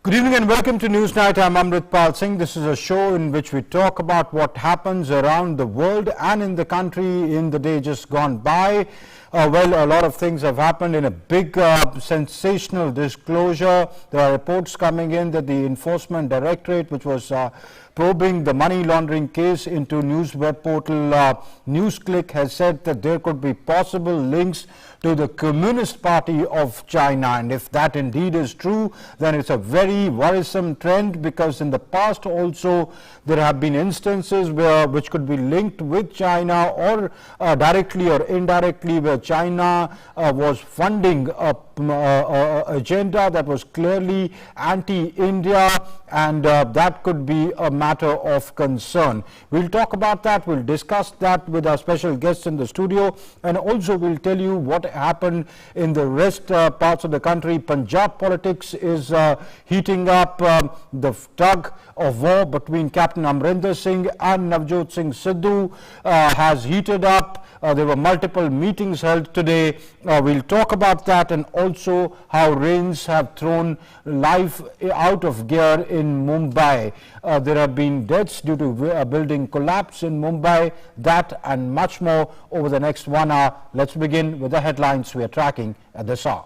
Good evening and welcome to Newsnight. I'm Vikram Singh. This is a show in which we talk about what happens around the world and in the country in the day just gone by. Well, a lot of things have happened in a big sensational disclosure. There are reports coming in that the Enforcement Directorate, which was probing the money laundering case into news web portal Newsclick, has said that there could be possible links to the Communist Party of China. And if that indeed is true, then it's a very worrisome trend, because in the past also there have been instances which could be linked with China or directly or indirectly, where China was funding a agenda that was clearly anti-India, and that could be a matter of concern. We'll talk about that. We'll discuss that with our special guests in the studio, and also we'll tell you what happened in the rest parts of the country. Punjab politics is heating up. The tug of war between Captain Amrinder Singh and Navjot Singh Sidhu has heated up. There were multiple meetings held today. We'll talk about that, and also how rains have thrown life out of gear in Mumbai. There have been deaths due to a building collapse in Mumbai. That and much more over the next 1 hour. Let's begin with the headlines we are tracking at this hour.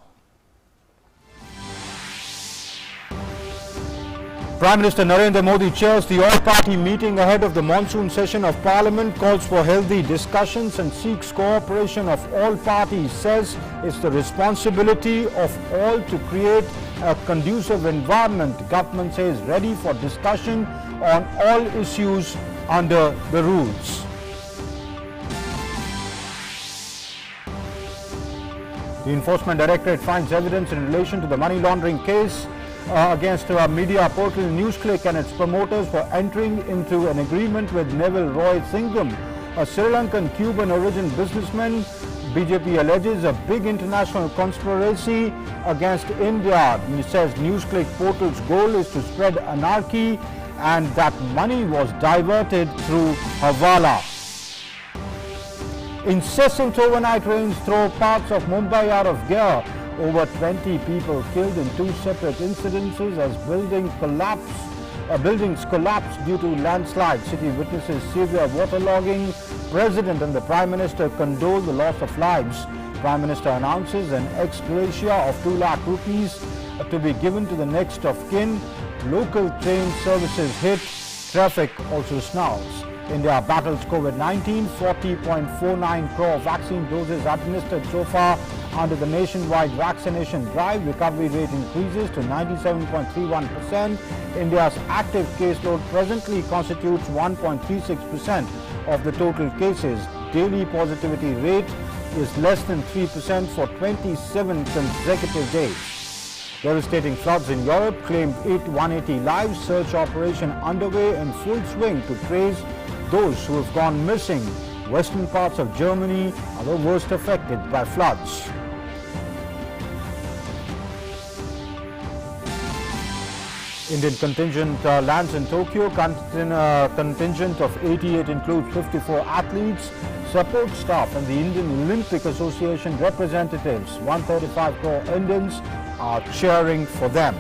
Prime Minister Narendra Modi chairs the all-party meeting ahead of the monsoon session of Parliament, calls for healthy discussions and seeks cooperation of all parties, says it's the responsibility of all to create a conducive environment. Government says ready for discussion on all issues under the rules. The Enforcement Directorate finds evidence in relation to the money laundering case against media portal Newsclick and its promoters for entering into an agreement with Neville Roy Singham, a Sri Lankan Cuban origin businessman. BJP alleges a big international conspiracy against India. It says Newsclick portal's goal is to spread anarchy and that money was diverted through Hawala. Incessant overnight rains throw parts of Mumbai out of gear. Over 20 people killed in two separate incidences as buildings collapsed due to landslide. City witnesses severe waterlogging. President and the Prime Minister condole the loss of lives. Prime Minister announces an ex gratia of 2 lakh rupees to be given to the next of kin. Local train services hit. Traffic also snarls. India battles COVID-19. 40.49 crore vaccine doses administered so far under the nationwide vaccination drive. Recovery rate increases to 97.31%. India's active caseload presently constitutes 1.36% of the total cases. Daily positivity rate is less than 3% for 27 consecutive days. Devastating floods in Europe claimed 180 lives. Search operation underway in full swing to trace those who have gone missing. Western parts of Germany are the worst affected by floods. Indian contingent lands in Tokyo. Contingent of 88 includes 54 athletes, support staff and the Indian Olympic Association representatives. 135 crore Indians are cheering for them.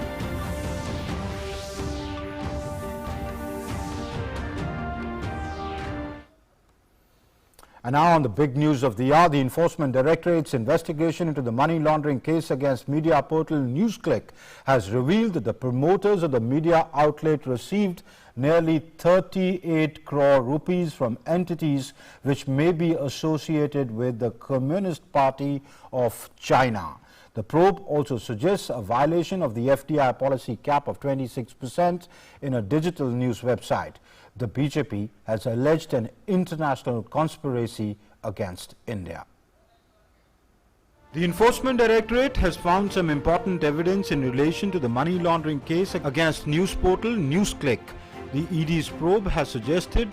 And now on the big news of the hour, the Enforcement Directorate's investigation into the money laundering case against media portal Newsclick has revealed that the promoters of the media outlet received nearly 38 crore rupees from entities which may be associated with the Communist Party of China. The probe also suggests a violation of the FDI policy cap of 26% in a digital news website. The BJP has alleged an international conspiracy against India. The Enforcement Directorate has found some important evidence in relation to the money laundering case against news portal Newsclick. The ED's probe has suggested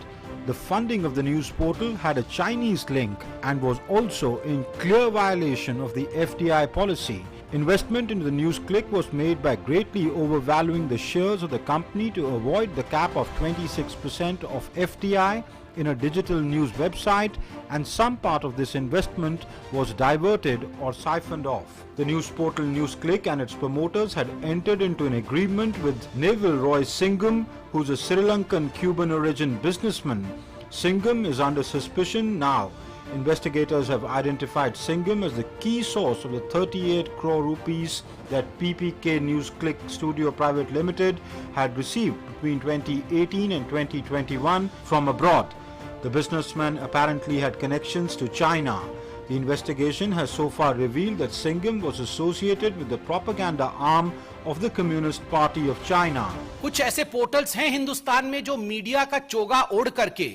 the funding of the news portal had a Chinese link and was also in clear violation of the FDI policy. Investment into the Newsclick was made by greatly overvaluing the shares of the company to avoid the cap of 26% of FDI in a digital news website, and some part of this investment was diverted or siphoned off. The news portal Newsclick and its promoters had entered into an agreement with Neville Roy Singham, who's a Sri Lankan Cuban origin businessman. Singham is under suspicion now. Investigators have identified Singham as the key source of the 38 crore rupees that PPK Newsclick Studio Private Limited had received between 2018 and 2021 from abroad. The businessman apparently had connections to China. The investigation has so far revealed that Singham was associated with the propaganda arm of the Communist Party of China. कुछ ऐसे portals हैं हिंदुस्तान में जो media का चोगा ओढ़ करके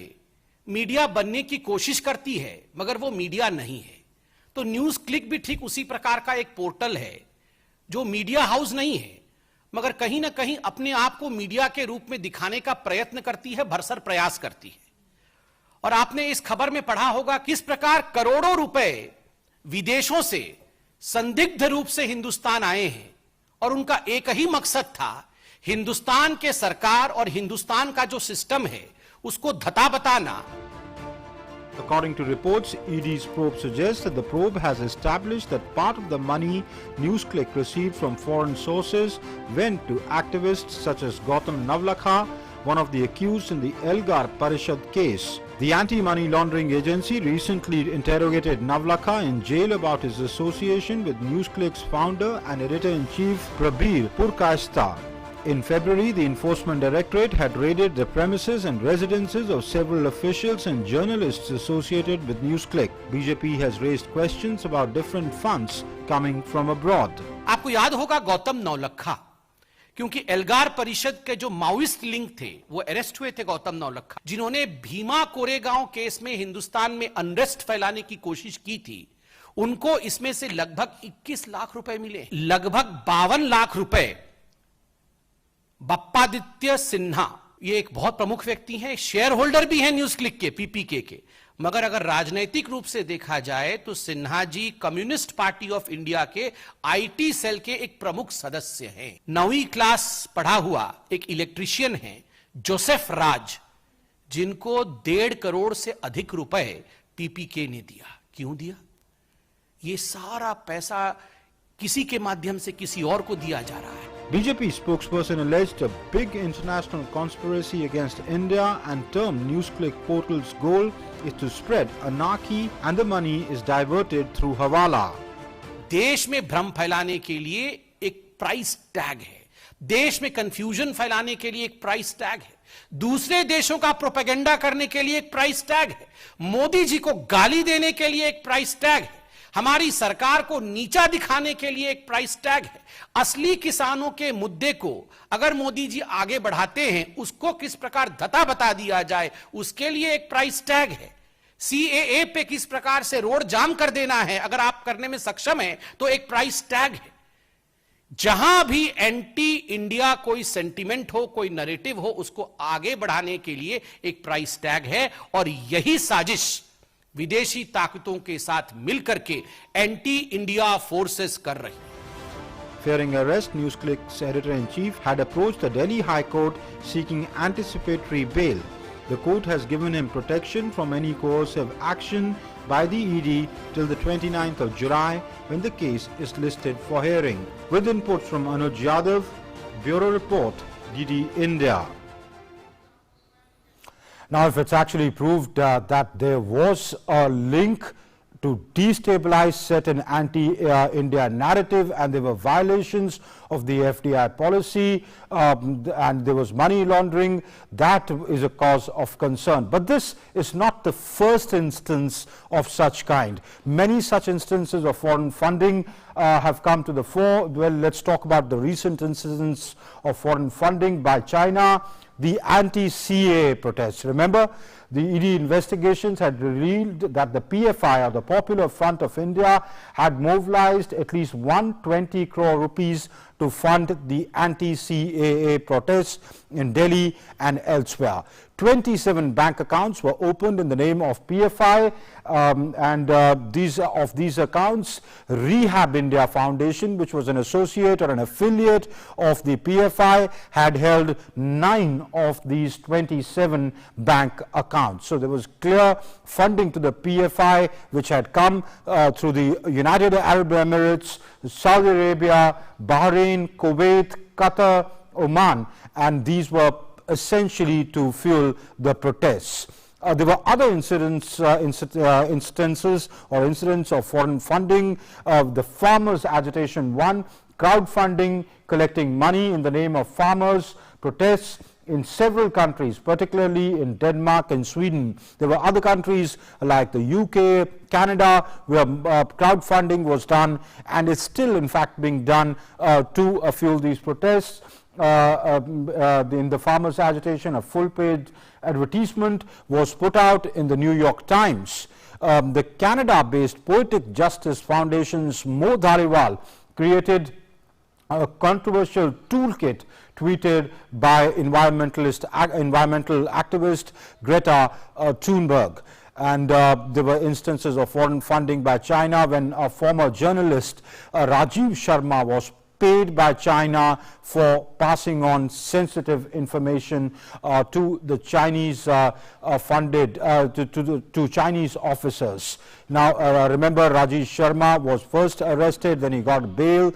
media बनने की कोशिश करती है, मगर वो मीडिया नहीं है। तो न्यूज क्लिक भी ठीक उसी प्रकार का एक पोर्टल है जो मीडिया हाउस नहीं है, मगर कहीं ना कहीं अपने आप को मीडिया के रूप में दिखाने का प्रयत्न करती है, भरसक प्रयास करती है। और आपने इस खबर में पढ़ा होगा किस प्रकार करोड़ों रुपए विदेशों से संदिग्ध रूप से हिंदुस्तान आए हैं और उनका एक ही मकसद था, हिंदुस्तान के सरकार और हिंदुस्तान का जो सिस्टम है उसको धता बताना। According to reports, ED's probe suggests that the probe has established that part of the money Newsclick received from foreign sources went to activists such as Gautam Navlakha, one of the accused in the Elgar Parishad case. The anti-money laundering agency recently interrogated Navlakha in jail about his association with Newsclick's founder and editor-in-chief Prabir Purkashta. In February, the Enforcement Directorate had raided the premises and residences of several officials and journalists associated with Newsclick. BJP has raised questions about different funds coming from abroad. आपको याद होगा गौतम नवलखा, क्योंकि एल्गार परिषद के जो Maoist link थे वो arrest हुए थे गौतम नवलखा, जिन्होंने भीमा कोरेगांव केस में हिंदुस्तान में अनरेस्ट फैलाने की कोशिश की थी। उनको इसमें से लगभग 21 लाख रुपए मिले। लगभग 52 लाख रुपए बप्पादित्य सिन्हा, ये एक बहुत प्रमुख व्यक्ति हैं, शेयर होल्डर भी हैं न्यूज क्लिक के, पीपीके के, मगर अगर राजनैतिक रूप से देखा जाए तो Sinha ji communist party of India के आईटी सेल के एक प्रमुख सदस्य हैं। 9वीं क्लास पढ़ा हुआ एक इलेक्ट्रीशियन हैं जोसेफ राज, जिनको 1.5 करोड़ से अधिक रुपए पीपीके ने दिया। क्यों दिया? ये सारा पैसा किसी के माध्यम से किसी और को दिया जा रहा है। BJP spokesperson alleged a big international conspiracy against India and termed Newsclick portal's goal is to spread anarchy and the money is diverted through hawala. देश में भ्रम फैलाने के लिए एक प्राइस टैग है, देश में कंफ्यूजन फैलाने के लिए एक प्राइस टैग है, दूसरे देशों का प्रोपेगेंडा करने के लिए एक प्राइस टैग है, मोदी जी को गाली देने के लिए एक प्राइस टैग है, हमारी सरकार को नीचा दिखाने के लिए एक प्राइस टैग है। असली किसानों के मुद्दे को अगर मोदी जी आगे बढ़ाते हैं, उसको किस प्रकार धता बता दिया जाए, उसके लिए एक प्राइस टैग है। सीएए पे किस प्रकार से रोड जाम कर देना है, अगर आप करने में सक्षम हैं तो एक प्राइस टैग है। जहां भी एंटी इंडिया कोई सेंटिमेंट हो, कोई नैरेटिव हो, उसको आगे बढ़ाने के लिए एक प्राइस टैग है, और यही साजिश विदेशी ताकतों के साथ मिलकर के एंटी इंडिया फोर्सेस कर रही है। Fearing arrest, Newsclick's editor-in-chief had approached the Delhi High Court seeking anticipatory bail. The court has given him protection from any coercive action by the ED till the 29th of July, when the case is listed for hearing. With inputs from Anuj Yadav, Bureau Report, DD India. Now, if it's actually proved that there was a link to destabilize certain anti-India narrative and there were violations of the FDI policy and there was money laundering, that is a cause of concern. But this is not the first instance of such kind. Many such instances of foreign funding have come to the fore. Well, let's talk about the recent incidents of foreign funding by China. The anti-CAA protests. Remember, the ED investigations had revealed that the PFI, or the Popular Front of India, had mobilized at least 120 crore rupees to fund the anti-CAA protests in Delhi and elsewhere. 27 bank accounts were opened in the name of PFI, and these accounts, Rehab India Foundation, which was an associate or an affiliate of the PFI, had held 9 of these 27 bank accounts. So there was clear funding to the PFI, which had come through the United Arab Emirates, Saudi Arabia, Bahrain, Kuwait, Qatar, Oman, and these were essentially to fuel the protests. There were other incidents of foreign funding. The farmers' agitation one, crowdfunding, collecting money in the name of farmers, protests in several countries, particularly in Denmark and Sweden. There were other countries like the UK, Canada, where crowdfunding was done, and it's still in fact being done to fuel these protests. In the farmers' agitation, a full-page advertisement was put out in the New York Times. The Canada-based Poetic Justice Foundation's Mo Dhaliwal created a controversial toolkit tweeted by environmental activist Greta Thunberg. And there were instances of foreign funding by China when a former journalist, Rajiv Sharma, was paid by China for passing on sensitive information to the Chinese to Chinese officers. Now, remember, Rajiv Sharma was first arrested, then he got bail,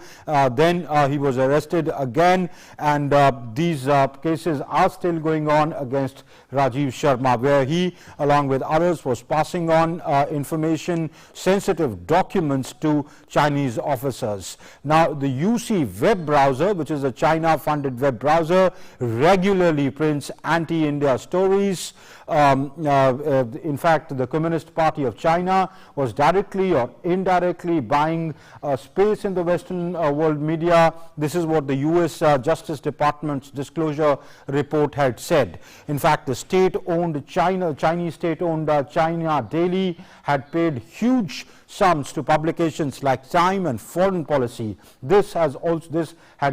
then he was arrested again, and these cases are still going on against Rajiv Sharma, where he, along with others, was passing on information, sensitive documents to Chinese officers. Now, the UC web browser, which is a China-funded web browser, regularly prints anti-India stories. In fact, the Communist Party of China was directly or indirectly buying space in the Western world media. This is what the US Justice Department's disclosure report had said. In fact, the state-owned Chinese state-owned China Daily had paid huge sums to publications like Time and Foreign Policy. This had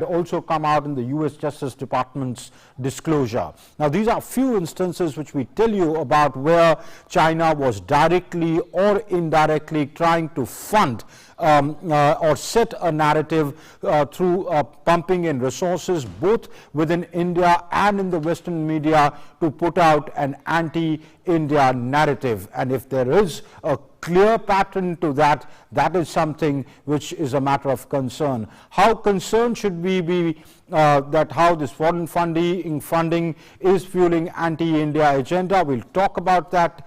also come out in the US Justice Department's disclosure. Now, these are few instances which we tell you about where China was directly or indirectly trying to fund or set a narrative through pumping in resources both within India and in the Western media to put out an anti-India narrative. And if there is a clear pattern to that, that is something which is a matter of concern. How concerned should we be that how this foreign funding is fueling anti-India agenda? We'll talk about that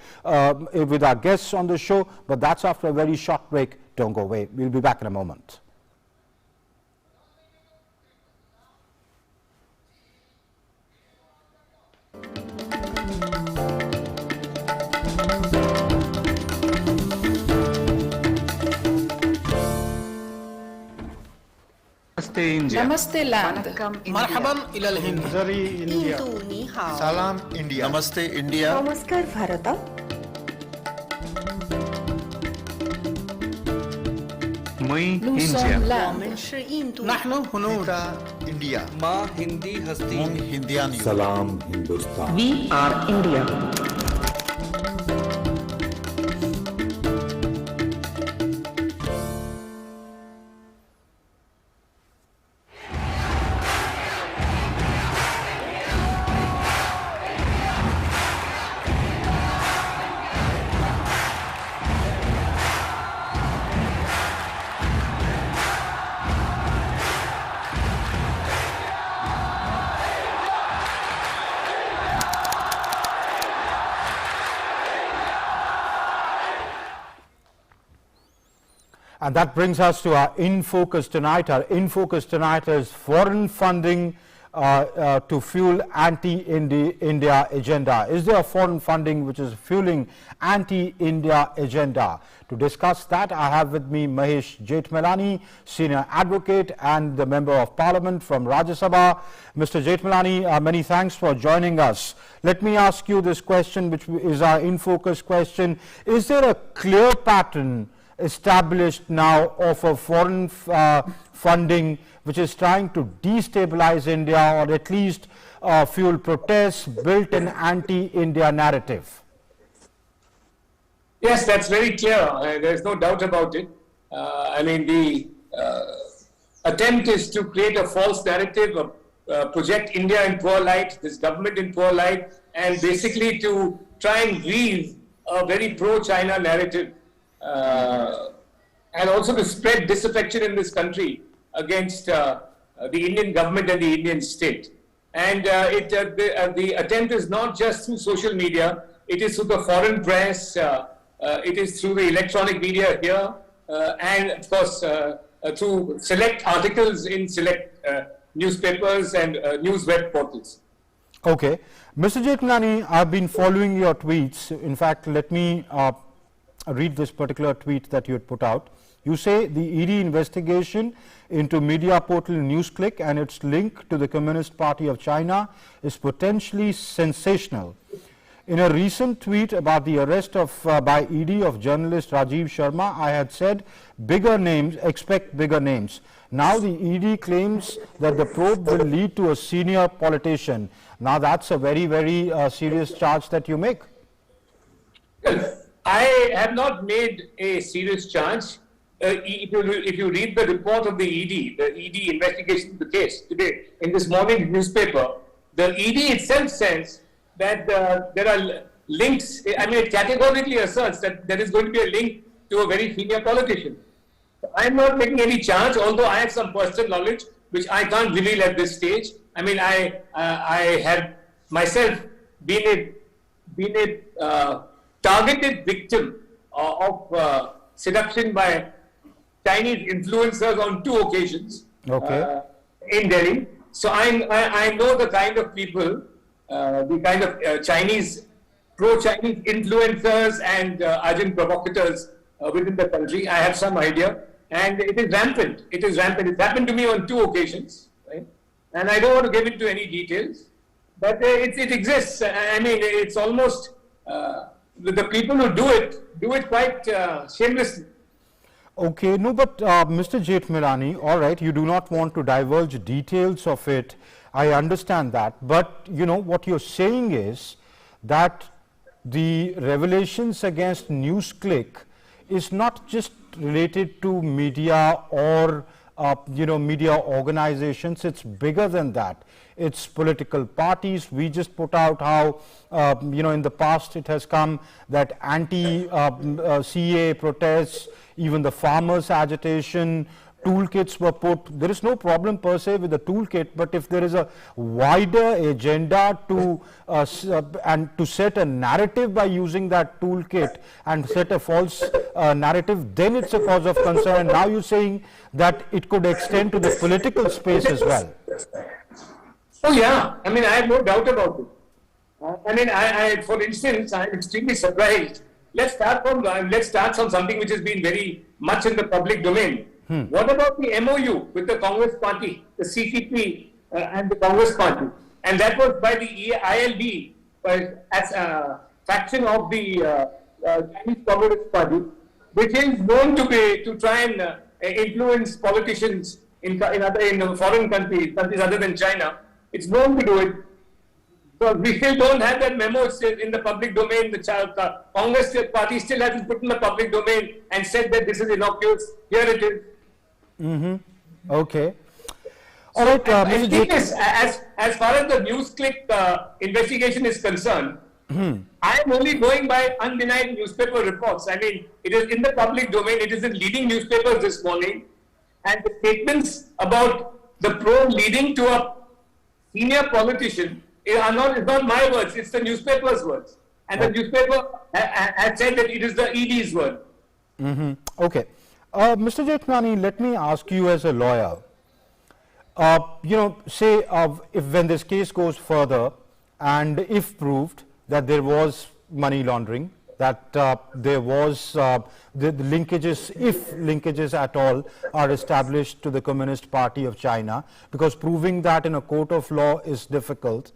with our guests on the show, but that's after a very short break. Don't go away. We'll be back in a moment. Namaste India. Namaste land. Marhaban ilal Hind. India. Salam India. Namaste India. Namaskar Bharata. Mui Nous India. sommes land. Nahnu hunud. India. माँ हिंदी हस्ती Mung Hindiani. सलाम Hindustan. We are India. And that brings us to our In Focus tonight. Our In Focus tonight is foreign funding to fuel anti-India agenda. Is there a foreign funding which is fueling anti-India agenda? To discuss that, I have with me Mahesh Jethmalani, senior advocate and the member of parliament from Rajya Sabha. Mr. Jethmalani, many thanks for joining us. Let me ask you this question, which is our In Focus question. Is there a clear pattern established now of a foreign funding which is trying to destabilize India, or at least fueled protests, built an anti-India narrative. Yes, that's very clear. There's no doubt about it. The attempt is to create a false narrative, project India in poor light, this government in poor light, and basically to try and weave a very pro-China narrative, and also to spread disaffection in this country against the Indian government and the Indian state. And the attempt is not just through social media, it is through the foreign press, it is through the electronic media here, and of course through select articles in select newspapers and news web portals. Okay. Mr. Jethmalani, I've been following your tweets. In fact, let me read this particular tweet that you had put out. You say the ED investigation into media portal Newsclick and its link to the Communist Party of China is potentially sensational. In a recent tweet about the arrest of by ED of journalist Rajiv Sharma, I had said bigger names, expect bigger names. Now the ED claims that the probe will lead to a senior politician. Now that's a very, very serious charge that you make. Well, I have not made a serious charge. If you read the report of the ED investigation of the case today in this morning's newspaper, the ED itself says that there are links. It categorically asserts that there is going to be a link to a very senior politician. I am not making any charge, although I have some personal knowledge which I can't reveal at this stage. I have myself been a targeted victim of seduction by Chinese influencers on 2 occasions in Delhi. So I know the kind of people, the kind of Chinese, pro-Chinese influencers and urgent provocateurs within the country. I have some idea, and it is rampant. It is rampant. It's happened to me on 2 occasions, right? And I don't want to get into any details, but it exists. It's almost the people who do it quite shamelessly. Okay, no, but Mr. Jethmalani, all right, you do not want to divulge details of it. I understand that, but you know what you're saying is that the revelations against Newsclick is not just related to media or media organizations. It's bigger than that. It's political parties. We just put out how in the past it has come that anti-CA protests, even the farmers' agitation, toolkits were put. There is no problem per se with the toolkit, but if there is a wider agenda to set a narrative by using that toolkit and set a false narrative, then it's a cause of concern. And now you're saying that it could extend to the political space as well. Oh yeah, I have no doubt about it. For instance, I'm extremely surprised. Let's start from something which has been very much in the public domain. What about the MOU with the Congress Party, the CCP and the Congress Party? And that was by the ILB as a faction of the Chinese Communist Party, which is known to try and influence politicians in foreign countries other than China. It's known to do it. So we still don't have that memo in the public domain. The Congress Party still hasn't put in the public domain and said that this is innocuous. Here it is. Okay. All right, I think as far as the Newsclick investigation is concerned, I am only going by undenied newspaper reports. It is in the public domain. It is in leading newspapers this morning, and the statements about the probe leading to a senior politician it's not my words. It's the newspaper's words, and the newspaper has said that it is the ED's word. Okay. Mr. Jethmalani, let me ask you as a lawyer, say if when this case goes further and if proved that there was money laundering, that there was the linkages, if linkages at all are established to the Communist Party of China, because proving that in a court of law is difficult.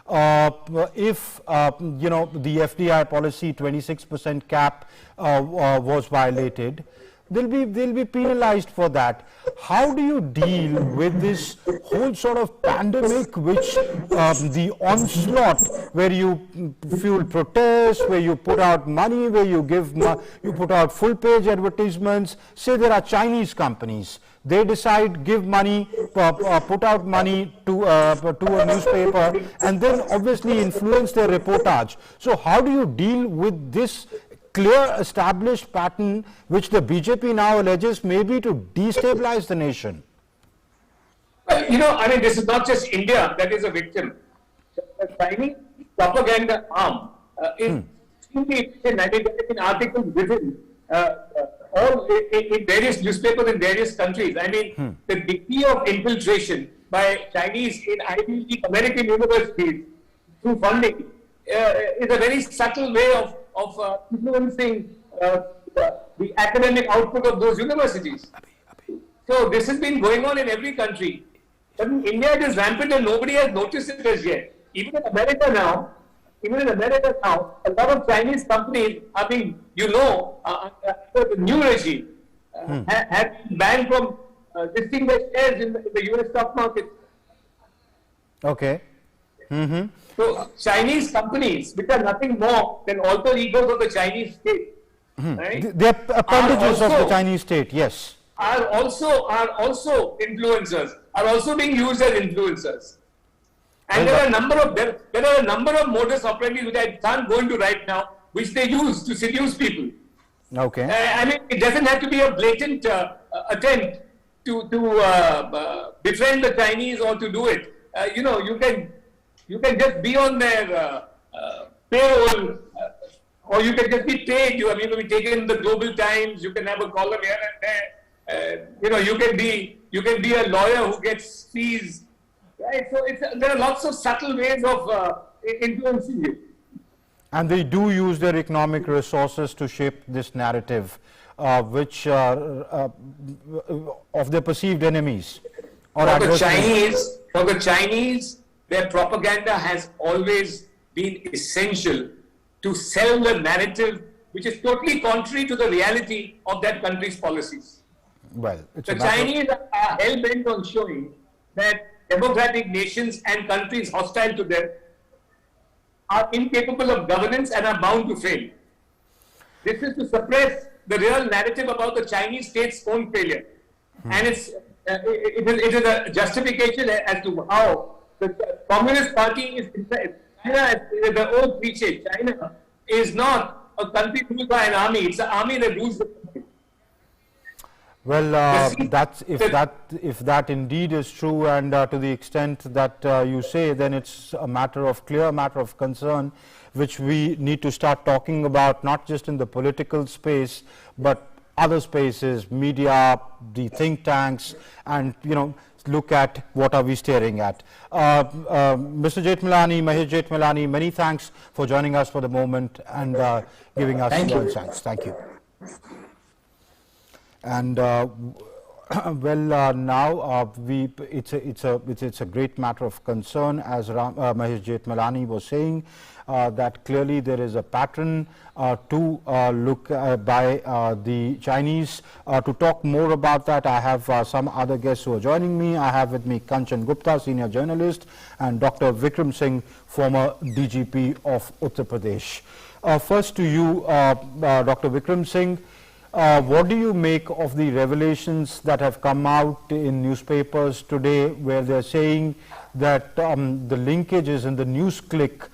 If the FDI policy 26% cap was violated, they'll be penalized for that. How do you deal with this whole sort of pandemic, which the onslaught, where you fuel protests, where you put out money, where you you put out full page advertisements? Say there are Chinese companies, they decide, give money, put out money to a newspaper, and then obviously influence their reportage. So how do you deal with this clear established pattern, which the BJP now alleges may be to destabilize the nation? You know, I mean, this is not just India that is a victim. The Chinese propaganda arm is extremely efficient. I mean, there have been articles written all in various newspapers in various countries. I mean, the degree of infiltration by Chinese in Ivy League American universities through funding is a very subtle way of influencing the academic output of those universities. So this has been going on in every country. But in India it is rampant and nobody has noticed it as yet. Even in America now, a lot of Chinese companies are being, the new regime have been banned from listing their shares in the US stock market. Okay. So Chinese companies, which are nothing more than alter egos of the Chinese state, right? They're appendages of the Chinese state, yes. Are also influencers, are also being used as influencers. And there are a number of modus operandi which I can't go into right now, which they use to seduce people. Okay. I mean, it doesn't have to be a blatant attempt to befriend the Chinese or to do it. You can just be on their payroll, or you can just be paid. You be taken in the Global Times. You can have a column here and there. You can be a lawyer who gets fees. Right, so there are lots of subtle ways of influencing you. And they do use their economic resources to shape this narrative, which of their perceived enemies or adversaries. For the Chinese, their propaganda has always been essential to sell the narrative, which is totally contrary to the reality of that country's policies. Well, the Chinese are hell-bent on showing that democratic nations and countries hostile to them are incapable of governance and are bound to fail. This is to suppress the real narrative about the Chinese state's own failure. And it is a justification as to how the Communist Party is China, the old cliche, China is not a country ruled by an army, it's an army that rules the country. Well, if that indeed is true, and to the extent that you say, then it's a clear matter of concern, which we need to start talking about, not just in the political space, but other spaces, media, the think tanks, and look at what are we staring at. Mr. Jethmalani, Mahesh Jethmalani, many thanks for joining us for the moment and giving us your insights. Thank you. And now it's a great matter of concern, as Mahesh Jethmalani was saying, that clearly there is a pattern to look by the Chinese. To talk more about that, I have some other guests who are joining me. I have with me Kanchan Gupta, senior journalist, and Dr. Vikram Singh, former DGP of Uttar Pradesh. First to you, Dr. Vikram Singh. What do you make of the revelations that have come out in newspapers today, where they're saying that the linkages in the Newsclick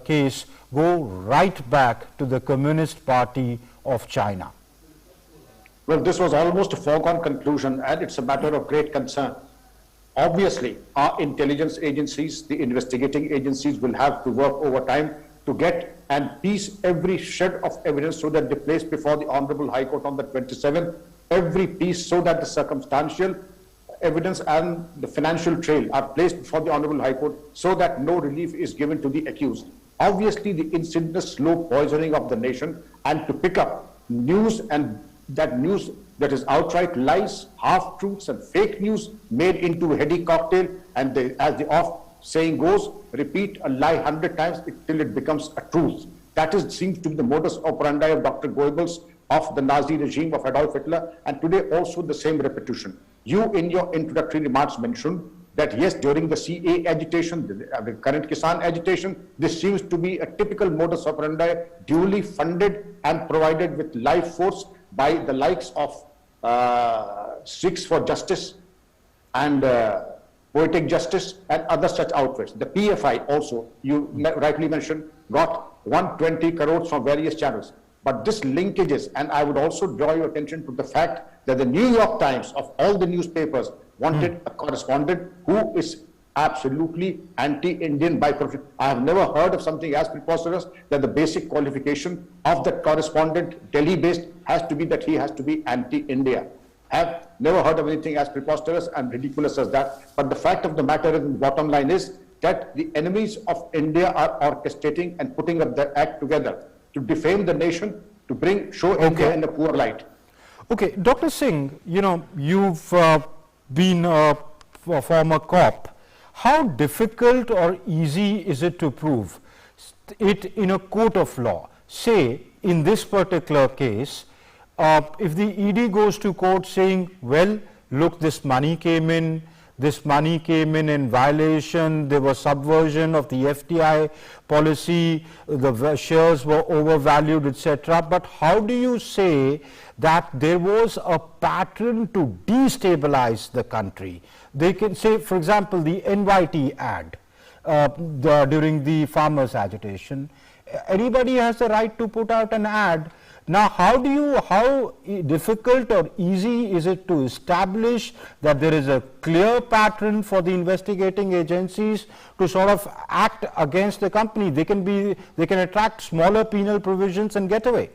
case go right back to the Communist Party of China? Well, this was almost a foregone conclusion, and it's a matter of great concern. Obviously, our intelligence agencies, the investigating agencies, will have to work overtime to get and piece every shred of evidence so that they place before the Honorable High Court on the 27th, every piece, so that the circumstantial evidence and the financial trail are placed before the Honorable High Court, so that no relief is given to the accused. Obviously, the insidious slow poisoning of the nation, and to pick up news, and that news that is outright lies, half-truths and fake news made into a heady cocktail, and as the off saying goes, repeat a lie 100 times till it becomes a truth. That seems to be the modus operandi of Dr. Goebbels, of the Nazi regime of Adolf Hitler, and today also the same repetition. You, in your introductory remarks, mentioned that yes, during the CA agitation, the current Kisan agitation, this seems to be a typical modus operandi, duly funded and provided with life force by the likes of Sikhs for Justice and Poetic Justice and other such outfits. The PFI also, you rightly mentioned, got 120 crores from various channels. But this linkages, and I would also draw your attention to the fact that the New York Times of all the newspapers wanted a correspondent who is absolutely anti-Indian by profession. I have never heard of something as preposterous that the basic qualification of that correspondent, Delhi-based, has to be that he has to be anti-India. I have never heard of anything as preposterous and ridiculous as that. But the fact of the matter is, the bottom line is that the enemies of India are orchestrating and putting up their act together to defame the nation, to show India in a poor light. Okay, Dr. Singh, you've been a former cop. How difficult or easy is it to prove it in a court of law? Say, in this particular case, if the ED goes to court saying, well, look, this money came in violation, there was subversion of the FDI policy, the shares were overvalued, etc. But how do you say that there was a pattern to destabilize the country? They can say, for example, the NYT ad during the farmers' agitation. Anybody has the right to put out an ad. Now, how difficult or easy is it to establish that there is a clear pattern for the investigating agencies to sort of act against the company? They can attract smaller penal provisions and get away.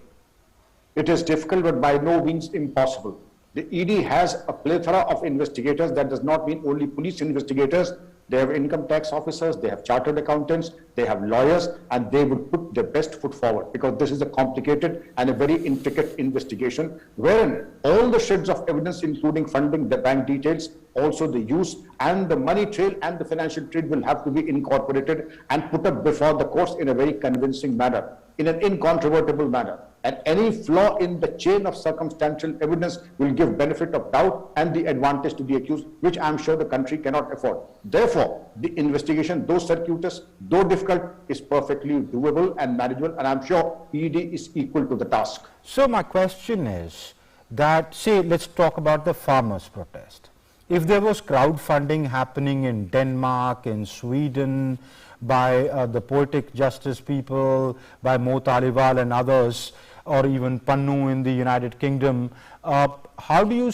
It is difficult, but by no means impossible. The ED has a plethora of investigators. That does not mean only police investigators. They have income tax officers, they have chartered accountants, they have lawyers, and they would put their best foot forward, because this is a complicated and a very intricate investigation, wherein all the shreds of evidence, including funding, the bank details, also the use and the money trail and the financial trade, will have to be incorporated and put up before the courts in a very convincing manner, in an incontrovertible manner. And any flaw in the chain of circumstantial evidence will give benefit of doubt and the advantage to the accused, which I am sure the country cannot afford. Therefore, the investigation, though circuitous, though difficult, is perfectly doable and manageable, and I am sure ED is equal to the task. So my question is that, say, let's talk about the farmers' protest. If there was crowdfunding happening in Denmark, in Sweden, by the Poetic Justice people, by Mo Taliwal and others, or even Pannu in the United Kingdom, how do you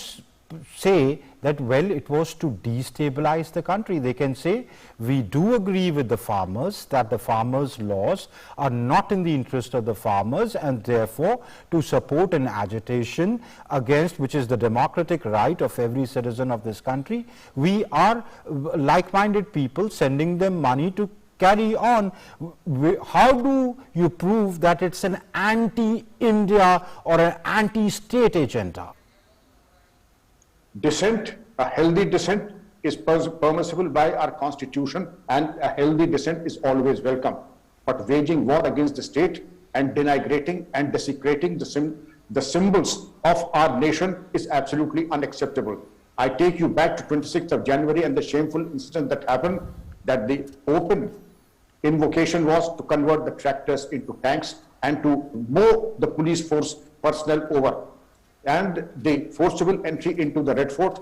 say that, well, it was to destabilize the country? They can say, we do agree with the farmers that the farmers' laws are not in the interest of the farmers, and therefore to support an agitation against, which is the democratic right of every citizen of this country, we are like-minded people sending them money to carry on. How do you prove that it's an anti-India or an anti-state agenda? Dissent, a healthy dissent, is permissible by our constitution, and a healthy dissent is always welcome. But waging war against the state and denigrating and desecrating the symbols of our nation is absolutely unacceptable. I take you back to 26th of January and the shameful incident that happened, that the open invocation was to convert the tractors into tanks and to mow the police force personnel over. And the forcible entry into the Red Fort,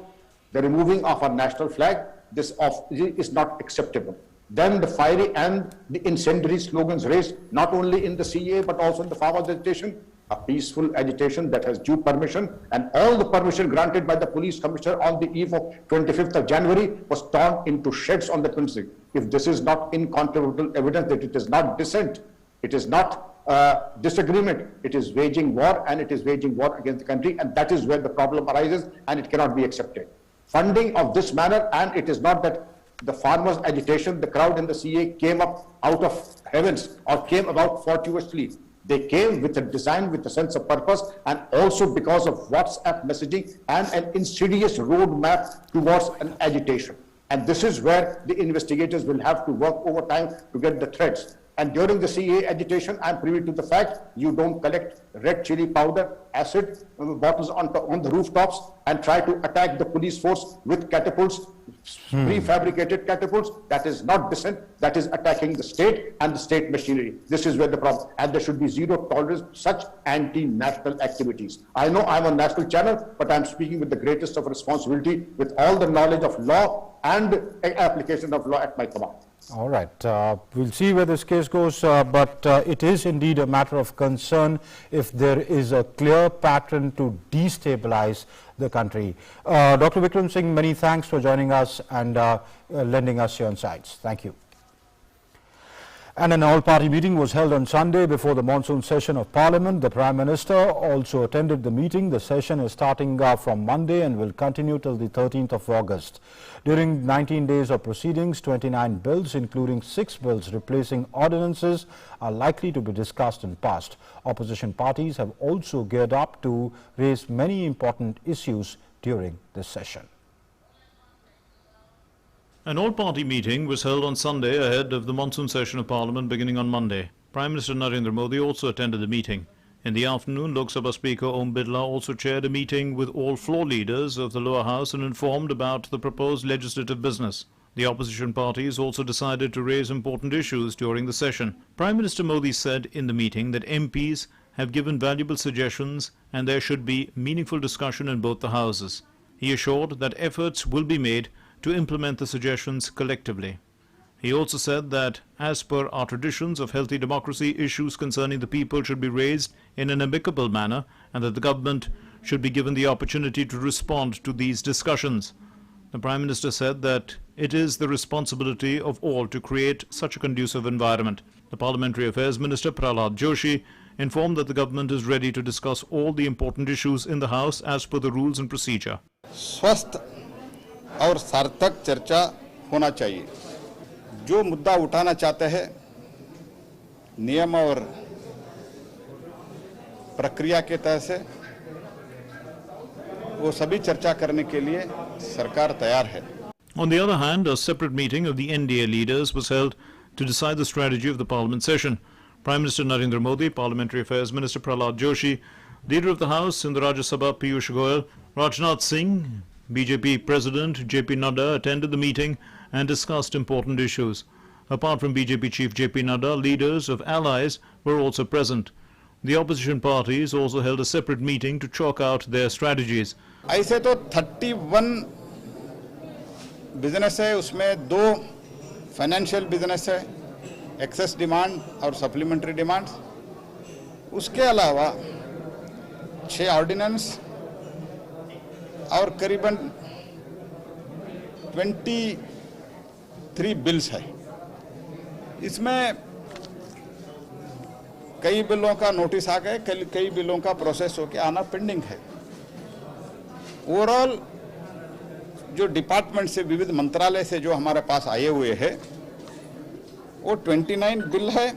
the removing of our national flag, this is not acceptable. Then the fiery and the incendiary slogans raised, not only in the CA but also in the farmers' agitation, a peaceful agitation that has due permission, and all the permission granted by the police commissioner on the eve of 25th of January was torn into shreds on the 26th. If this is not incontrovertible evidence that it is not dissent, it is not disagreement, it is waging war, and it is waging war against the country, and that is where the problem arises, and it cannot be accepted. Funding of this manner, and it is not that the farmers' agitation, the crowd in the CA came up out of heavens or came about fortuitously. They came with a design, with a sense of purpose, and also because of WhatsApp messaging and an insidious roadmap towards an agitation. And this is where the investigators will have to work over time to get the threads. And during the CA agitation, I'm privy to the fact you don't collect red chili powder, acid bottles on the rooftops and try to attack the police force with catapults, prefabricated catapults. That is not dissent. That is attacking the state and the state machinery. This is where the problem. And there should be zero tolerance to such anti-national activities. I know I'm on national channel, but I'm speaking with the greatest of responsibility, with all the knowledge of law and application of law at my command. All right, we'll see where this case goes, but it is indeed a matter of concern if there is a clear pattern to destabilize the country. Dr. Vikram Singh, many thanks for joining us and lending us your insights. Thank you. And an all-party meeting was held on Sunday before the monsoon session of Parliament. The Prime Minister also attended the meeting. The session is starting from Monday and will continue till the 13th of August. During 19 days of proceedings, 29 bills, including 6 bills replacing ordinances, are likely to be discussed and passed. Opposition parties have also geared up to raise many important issues during this session. An all-party meeting was held on Sunday ahead of the monsoon session of Parliament beginning on Monday. Prime Minister Narendra Modi also attended the meeting. In the afternoon, Lok Sabha Speaker Om Birla also chaired a meeting with all floor leaders of the lower house and informed about the proposed legislative business. The opposition parties also decided to raise important issues during the session. Prime Minister Modi said in the meeting that MPs have given valuable suggestions and there should be meaningful discussion in both the houses. He assured that efforts will be made to implement the suggestions collectively. He also said that, as per our traditions of healthy democracy, issues concerning the people should be raised in an amicable manner and that the government should be given the opportunity to respond to these discussions. The Prime Minister said that it is the responsibility of all to create such a conducive environment. The Parliamentary Affairs Minister Prahlad Joshi informed that the government is ready to discuss all the important issues in the House as per the rules and procedure. स्वस्थ और सार्थक चर्चा होना चाहिए। जो मुद्दा उठाना चाहते हैं नियम और प्रक्रिया के तहत से वो सभी चर्चा करने के लिए सरकार तैयार है। On the other hand, a separate meeting of the NDA leaders was held to decide the strategy of the Parliament session. Prime Minister Narendra Modi, Parliamentary Affairs Minister Prahlad Joshi, Leader of the House in the Rajya Sabha Piyush Goyal, Rajnath Singh, BJP President JP Nadda attended the meeting and discussed important issues. Apart from BJP Chief JP Nadda, leaders of allies were also present. The opposition parties also held a separate meeting to chalk out their strategies. ऐसे तो 31 business है, उसमें 2 financial business है, excess demand और supplementary demand. उसके अलावा 6 ordinance और करीबन 23 बिल्स है। इसमें कई बिलों का नोटिस आ गए, कई बिलों का प्रोसेस होकर आना पेंडिंग है। ओवरऑल जो डिपार्टमेंट से विविध मंत्रालय से जो हमारे पास आए हुए हैं वो 29 बिल है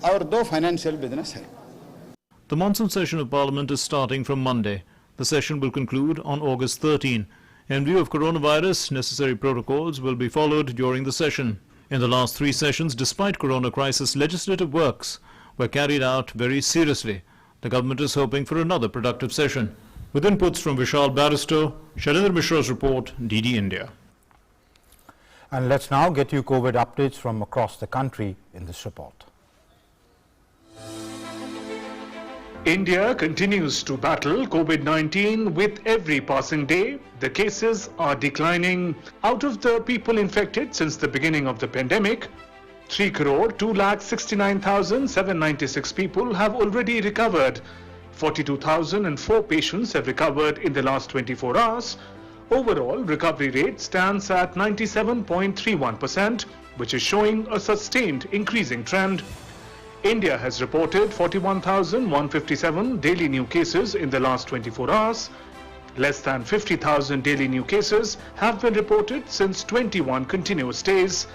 और 2 फाइनेंशियल बिजनेस है। The monsoon session of Parliament is starting from Monday. The session will conclude on August 13. In view of coronavirus, necessary protocols will be followed during the session. In the last 3 sessions, despite corona crisis, legislative works were carried out very seriously. The government is hoping for another productive session. With inputs from Vishal Barrister, Shailendra Mishra's report, DD India. And let's now get you COVID updates from across the country in this report. India continues to battle COVID-19 with every passing day. The cases are declining. Out of the people infected since the beginning of the pandemic, 3,269,796 people have already recovered. 42,004 patients have recovered in the last 24 hours. Overall, recovery rate stands at 97.31%, which is showing a sustained increasing trend. India has reported 41,157 daily new cases in the last 24 hours. Less than 50,000 daily new cases have been reported since 21 continuous days.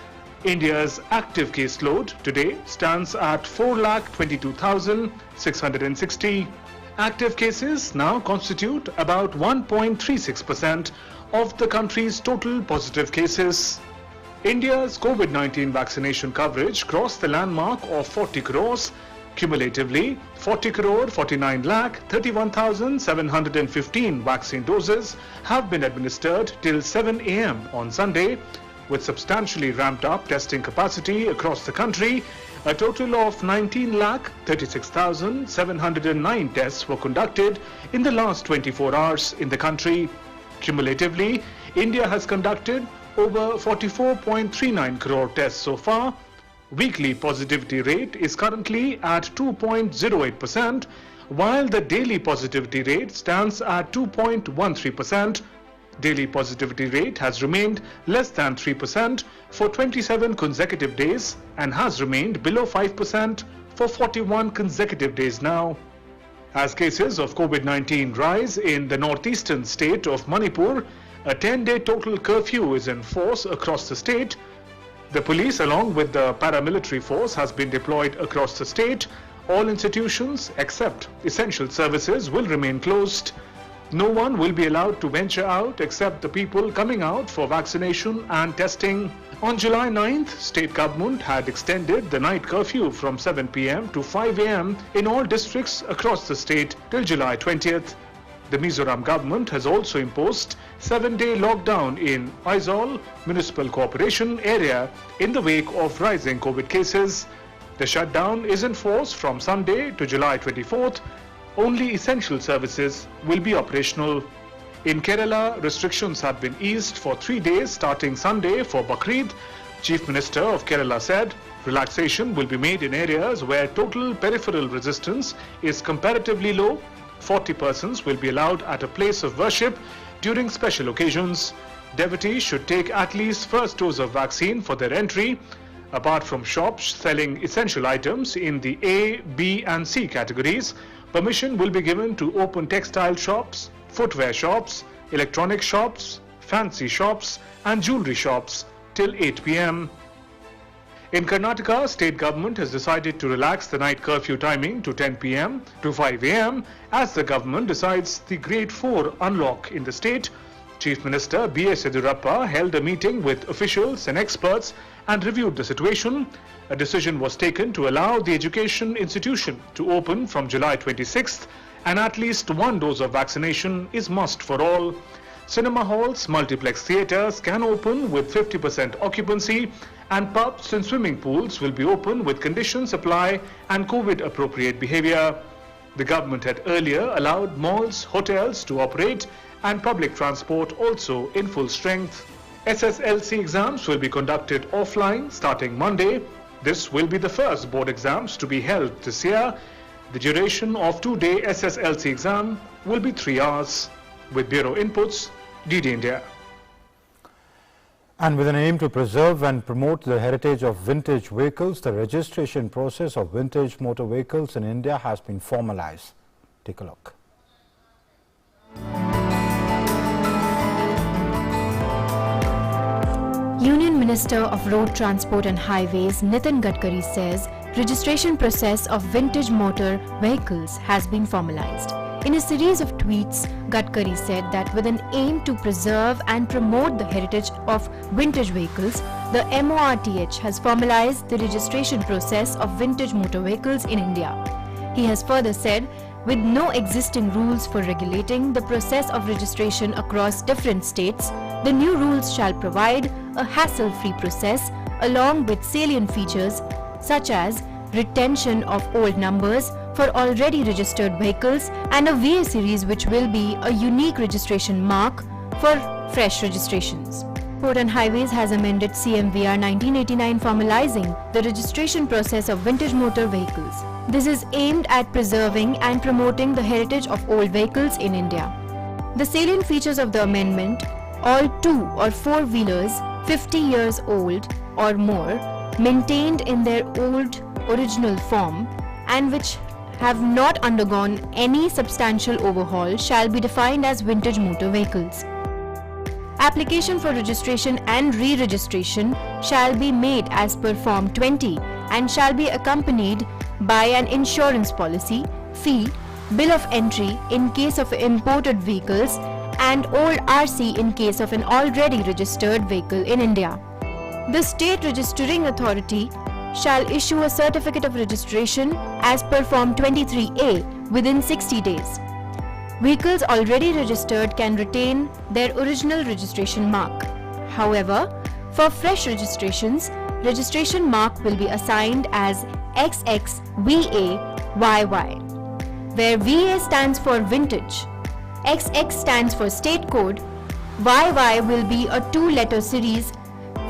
India's active caseload today stands at 4,22,660. Active cases now constitute about 1.36% of the country's total positive cases. India's COVID-19 vaccination coverage crossed the landmark of 40 crores. Cumulatively, 40 crore 49 lakh 31,715 vaccine doses have been administered till 7 a.m. on Sunday, with substantially ramped up testing capacity across the country. A total of 19 lakh 36,709 tests were conducted in the last 24 hours in the country. Cumulatively, India has conducted over 44.39 crore tests so far. Weekly positivity rate is currently at 2.08%, while the daily positivity rate stands at 2.13%. Daily positivity rate has remained less than 3% for 27 consecutive days and has remained below 5% for 41 consecutive days now. As cases of COVID-19 rise in the northeastern state of Manipur, a 10-day total curfew is in force across the state. The police, along with the paramilitary force, has been deployed across the state. All institutions except essential services will remain closed. No one will be allowed to venture out except the people coming out for vaccination and testing. On July 9th, state government had extended the night curfew from 7 p.m. to 5 a.m. in all districts across the state till July 20th. The Mizoram government has also imposed 7-day lockdown in Aizawl Municipal Corporation area in the wake of rising COVID cases. The shutdown is in force from Sunday to July 24th. Only essential services will be operational. In Kerala, restrictions have been eased for 3 days starting Sunday for Bakrid. Chief Minister of Kerala said relaxation will be made in areas where total peripheral resistance is comparatively low. 40 persons will be allowed at a place of worship during special occasions. Devotees should take at least first dose of vaccine for their entry. Apart from shops selling essential items in the A, B and C categories, permission will be given to open textile shops, footwear shops, electronic shops, fancy shops and jewelry shops till 8 p.m. In Karnataka, state government has decided to relax the night curfew timing to 10 p.m. to 5 a.m. as the government decides the Grade 4 unlock in the state. Chief Minister B.S. Yediyurappa held a meeting with officials and experts and reviewed the situation. A decision was taken to allow the education institution to open from July 26th, and at least one dose of vaccination is must for all. Cinema halls, multiplex theatres can open with 50% occupancy, and pubs and swimming pools will be open with conditions apply and COVID-appropriate behaviour. The government had earlier allowed malls, hotels to operate and public transport also in full strength. SSLC exams will be conducted offline starting Monday. This will be the first board exams to be held this year. The duration of 2-day SSLC exam will be 3 hours. With Bureau Inputs, DD India. And with an aim to preserve and promote the heritage of vintage vehicles, the registration process of vintage motor vehicles in India has been formalized. Take a look. Union Minister of Road Transport and Highways Nitin Gadkari says registration process of vintage motor vehicles has been formalized. In a series of tweets, Gadkari said that with an aim to preserve and promote the heritage of vintage vehicles, the MoRTH has formalized the registration process of vintage motor vehicles in India. He has further said, with no existing rules for regulating the process of registration across different states, the new rules shall provide a hassle-free process along with salient features such as retention of old numbers for already registered vehicles and a VA series which will be a unique registration mark for fresh registrations. Port and Highways has amended CMVR 1989 formalizing the registration process of vintage motor vehicles. This is aimed at preserving and promoting the heritage of old vehicles in India. The salient features of the amendment: all 2 or 4-wheelers 50 years old or more, maintained in their old original form and which have not undergone any substantial overhaul shall be defined as vintage motor vehicles. Application for registration and re-registration shall be made as per Form 20 and shall be accompanied by an insurance policy, fee, bill of entry in case of imported vehicles and old RC in case of an already registered vehicle in India. The State Registering Authority shall issue a certificate of registration as per Form 23A within 60 days. Vehicles already registered can retain their original registration mark. However, for fresh registrations, registration mark will be assigned as XXVAYY, where VA stands for vintage, XX stands for state code, YY will be a 2-letter series.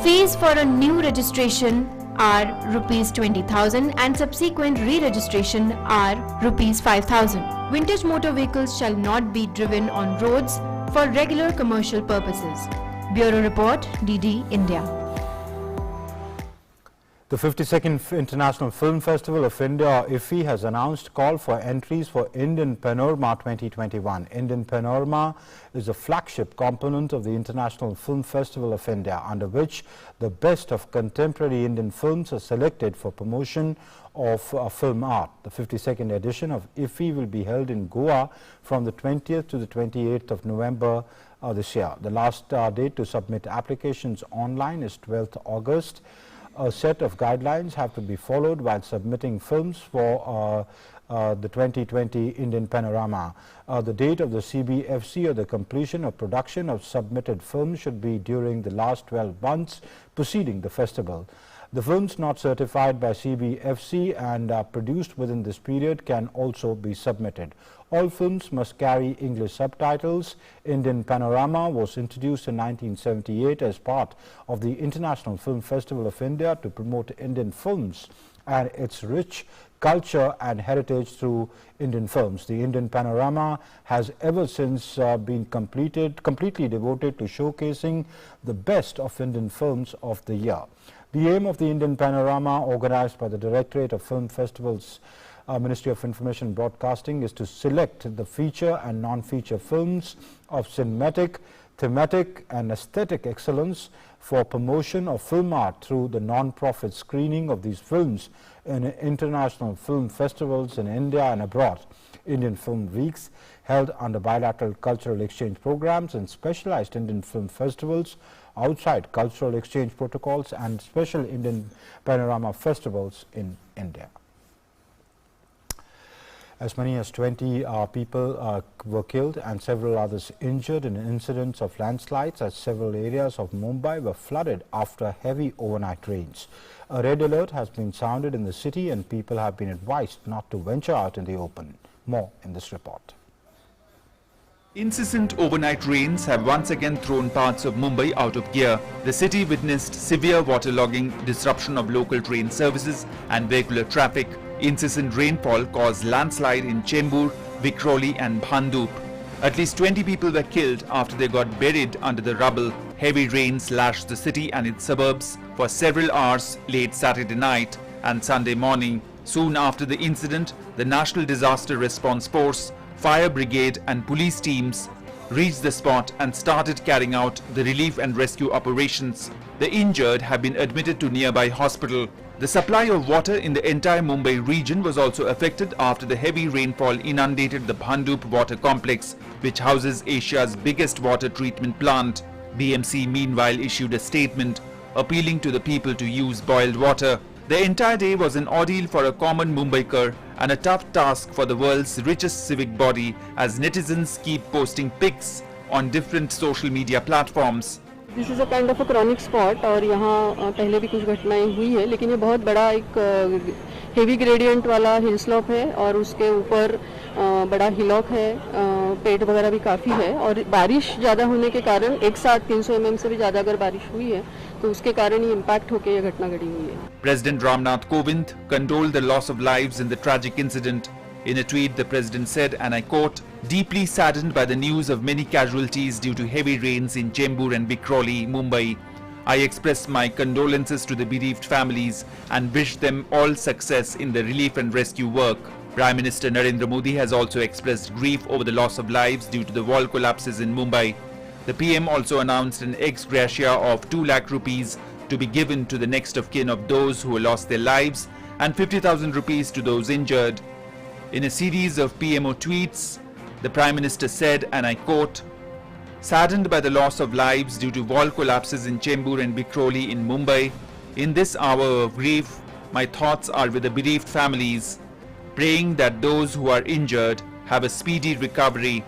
Fees for a new registration are Rs 20,000 and subsequent re-registration are Rs 5,000. Vintage motor vehicles shall not be driven on roads for regular commercial purposes. Bureau Report, DD India. The 52nd International Film Festival of India, IFFI, has announced call for entries for Indian Panorama 2021. Indian Panorama is a flagship component of the International Film Festival of India, under which the best of contemporary Indian films are selected for promotion of film art. The 52nd edition of IFFI will be held in Goa from the 20th to the 28th of November this year. The last date to submit applications online is 12th August. A set of guidelines have to be followed while submitting films for the 2020 Indian Panorama. The date of the CBFC or the completion of production of submitted films should be during the last 12 months preceding the festival. The films not certified by CBFC and produced within this period can also be submitted. All films must carry English subtitles. Indian Panorama was introduced in 1978 as part of the International Film Festival of India to promote Indian films and its rich culture and heritage through Indian films. The Indian Panorama has ever since been completely devoted to showcasing the best of Indian films of the year. The aim of the Indian Panorama, organized by the Directorate of Film Festivals, Ministry of Information and Broadcasting, is to select the feature and non-feature films of cinematic, thematic and aesthetic excellence for promotion of film art through the non-profit screening of these films in international film festivals in India and abroad. Indian Film Weeks held under bilateral cultural exchange programs and specialized Indian film festivals outside cultural exchange protocols and special Indian Panorama festivals in India. As many as 20 people were killed and several others injured in incidents of landslides as several areas of Mumbai were flooded after heavy overnight rains. A red alert has been sounded in the city and people have been advised not to venture out in the open. More in this report. Incessant overnight rains have once again thrown parts of Mumbai out of gear. The city witnessed severe waterlogging, disruption of local train services and vehicular traffic. Incessant rainfall caused landslide in Chembur, Vikhroli and Bhandup. At least 20 people were killed after they got buried under the rubble. Heavy rains lashed the city and its suburbs for several hours late Saturday night and Sunday morning. Soon after the incident, the National Disaster Response Force, Fire Brigade and police teams reached the spot and started carrying out the relief and rescue operations. The injured have been admitted to nearby hospital. The supply of water in the entire Mumbai region was also affected after the heavy rainfall inundated the Bhandup water complex, which houses Asia's biggest water treatment plant. BMC meanwhile issued a statement appealing to the people to use boiled water. The entire day was an ordeal for a common Mumbaikar and a tough task for the world's richest civic body as netizens keep posting pics on different social media platforms. This is a kind of a chronic spot और यहाँ पहले भी कुछ घटनाएं हुई है, लेकिन ये बहुत बड़ा एक हेवी ग्रेडियंट वाला हिल स्लोप है और उसके ऊपर बड़ा हिलॉक है, पेड़ वगैरह भी काफ़ी है और बारिश ज़्यादा होने के कारण एक साथ 300 mm से भी ज़्यादा अगर बारिश हुई है तो उसके कारण ये इम्पैक्ट होकर ये घटना घटी हुई है. President Ramnath Kovind condoled the loss of lives in the tragic incident. In a tweet, the president said, and I quote, "Deeply saddened by the news of many casualties due to heavy rains in Chembur and Vikhroli, Mumbai, I express my condolences to the bereaved families and wish them all success in the relief and rescue work." Prime Minister Narendra Modi has also expressed grief over the loss of lives due to the wall collapses in Mumbai. The PM also announced an ex gratia of 2 lakh rupees to be given to the next of kin of those who lost their lives and 50,000 rupees to those injured. In a series of PMO tweets, the Prime Minister said, and I quote, Saddened by the loss of lives due to wall collapses in Chembur and Vikhroli in Mumbai, in this hour of grief, my thoughts are with the bereaved families, praying that those who are injured have a speedy recovery.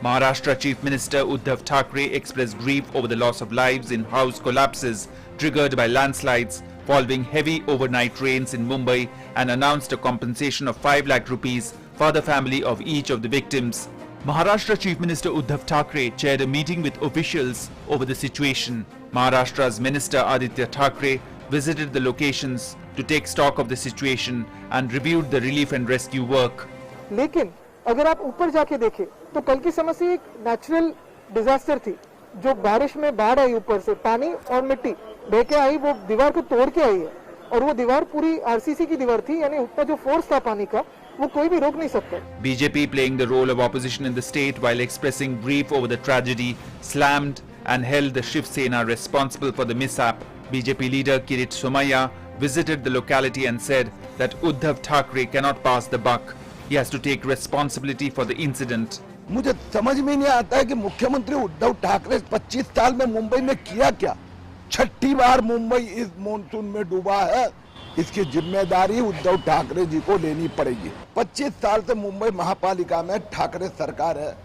Maharashtra Chief Minister Uddhav Thackeray expressed grief over the loss of lives in house collapses triggered by landslides following heavy overnight rains in Mumbai and announced a compensation of 5 lakh rupees for the family of each of the victims. Maharashtra Chief Minister Uddhav Thackeray chaired a meeting with officials over the situation. Maharashtra's Minister Aditya Thackeray visited the locations to take stock of the situation and reviewed the relief and rescue work. लेकिन अगर आप ऊपर जाके देखें तो कल की समस्या एक नेचुरल डिजास्टर थी जो बारिश में बाढ़ आई ऊपर से पानी और मिट्टी बह के आई वो दीवार को तोड़ के आई है और वो दीवार पूरी आरसीसी की दीवार थी यानी उतना जो फोर्स था पानी का वो कोई भी रोक नहीं सकता. BJP, playing the role of opposition in the state while expressing grief over the tragedy, slammed and held the Shiv Sena responsible for the mishap. BJP leader Kirit Somaiya visited the locality and said that Uddhav Thackeray cannot pass the buck. He has to take responsibility for the incident. मुझे समझ में नहीं आता है कि मुख्यमंत्री उद्धव ठाकरे 25 साल में मुंबई में किया क्या. 6ठी बार मुंबई इस मॉनसून में डूबा है. इसकी जिम्मेदारी उद्धव ठाकरे जी को लेनी पड़ेगी. 25 साल से मुंबई महापालिका में ठाकरे सरकार है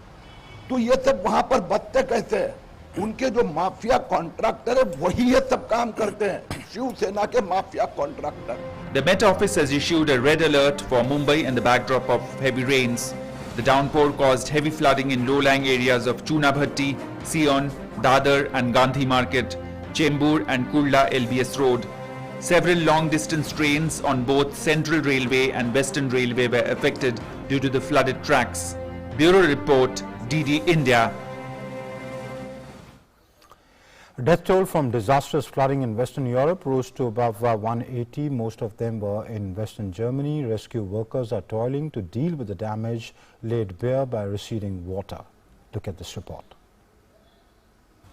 तो ये सब वहां पर बचते कैसे है. उनके जो माफिया कॉन्ट्रैक्टर है वही ये सब काम करते हैं. शिवसेना के mafia contractor. The Met Office has issued a red alert for Mumbai in the backdrop of heavy rains. The downpour caused heavy flooding in low-lying areas of Chunabhatti, Sion, Dadar and Gandhi Market, Chembur and Kurla LBS Road. Several long-distance trains on both Central Railway and Western Railway were affected due to the flooded tracks. Bureau Report, DD India. Death toll from disastrous flooding in Western Europe rose to above 180. Most of them were in Western Germany. Rescue workers are toiling to deal with the damage laid bare by receding water. Look at this report.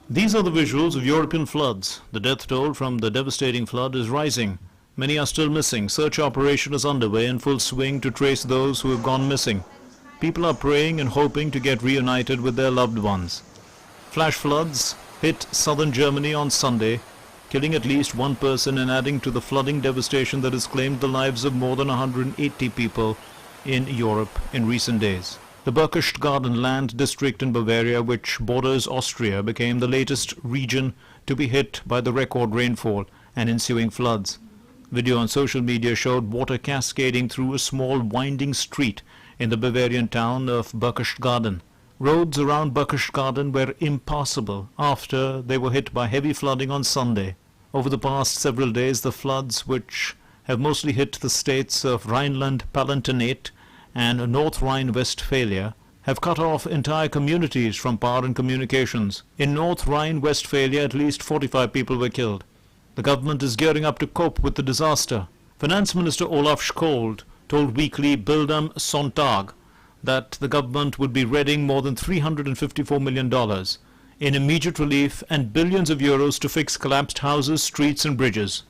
These are the visuals of European floods. The death toll from the devastating flood is rising. Many are still missing. Search operation is underway in full swing to trace those who have gone missing. People are praying and hoping to get reunited with their loved ones. Flash floods hit southern Germany on Sunday, killing at least one person and adding to the flooding devastation that has claimed the lives of more than 180 people in Europe in recent days. The Berchtesgaden land district in Bavaria, which borders Austria, became the latest region to be hit by the record rainfall and ensuing floods. Video on social media showed water cascading through a small winding street in the Bavarian town of Berchtesgaden. Roads around Berchtesgaden were impassable after they were hit by heavy flooding on Sunday. Over the past several days, the floods, which have mostly hit the states of Rhineland-Palatinate and North Rhine-Westphalia, have cut off entire communities from power and communications. In North Rhine-Westphalia, at least 45 people were killed. The government is gearing up to cope with the disaster. Finance Minister Olaf Scholz told weekly Bild am Sonntag that the government would be readying more than $354 million in immediate relief and billions of euros to fix collapsed houses, streets and bridges.